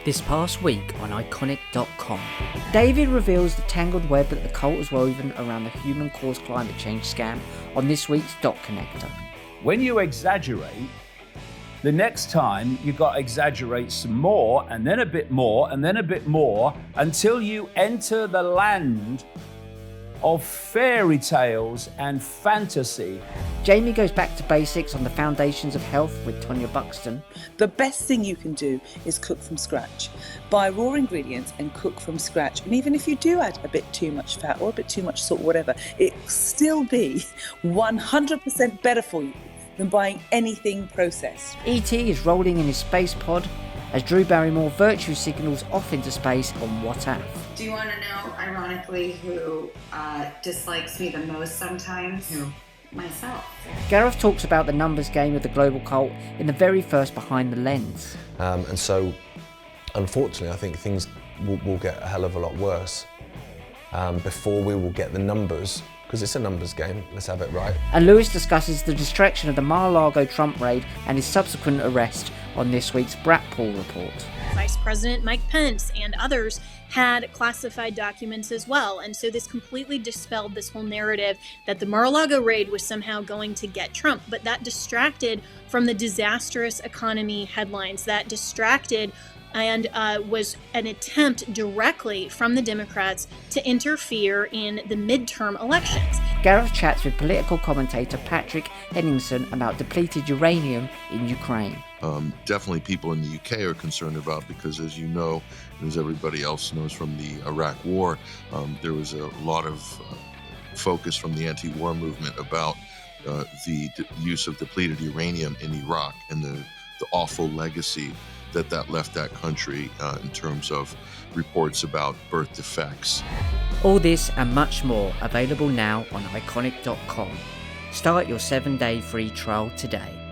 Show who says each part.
Speaker 1: This past week on Ickonic.com, David reveals the tangled web that the cult has woven around the human-caused climate change scam on this week's Doc Connector.
Speaker 2: When you exaggerate, the next time you got to exaggerate some more, and then a bit more, and then a bit more, until you enter the land of fairy tales and fantasy.
Speaker 1: Jamie goes back to basics on the foundations of health with Tonya Buxton.
Speaker 3: The best thing you can do is cook from scratch. Buy raw ingredients and cook from scratch. And even if you do add a bit too much fat or a bit too much salt, whatever, it'll still be 100% better for you than buying anything processed.
Speaker 1: E.T. is rolling in his space pod as Drew Barrymore virtue signals off into space on WhatsApp.
Speaker 4: Do you want to know, ironically, who dislikes me the most sometimes?
Speaker 1: Who?
Speaker 4: Myself.
Speaker 1: Gareth talks about the numbers game of the global cult in the very first Behind the Lens.
Speaker 5: And so, unfortunately, I think things will get a hell of a lot worse before we will get the numbers, because it's a numbers game, let's have it right.
Speaker 1: And Lewis discusses the distraction of the Mar-a-Lago Trump raid and his subsequent arrest on this week's Brat Pool report.
Speaker 6: Vice President Mike Pence and others had classified documents as well. And so this completely dispelled this whole narrative that the Mar-a-Lago raid was somehow going to get Trump. But that distracted from the disastrous economy headlines. That distracted and was an attempt directly from the Democrats to interfere in the midterm elections.
Speaker 1: Gareth chats with political commentator Patrick Henningsen about depleted uranium in Ukraine.
Speaker 7: Definitely people in the UK are concerned about, because as you know, as everybody else knows from the Iraq War, there was a lot of focus from the anti-war movement about the use of depleted uranium in Iraq and the awful legacy that left that country in terms of reports about birth defects.
Speaker 1: All this and much more available now on Ickonic.com. Start your 7-day free trial today.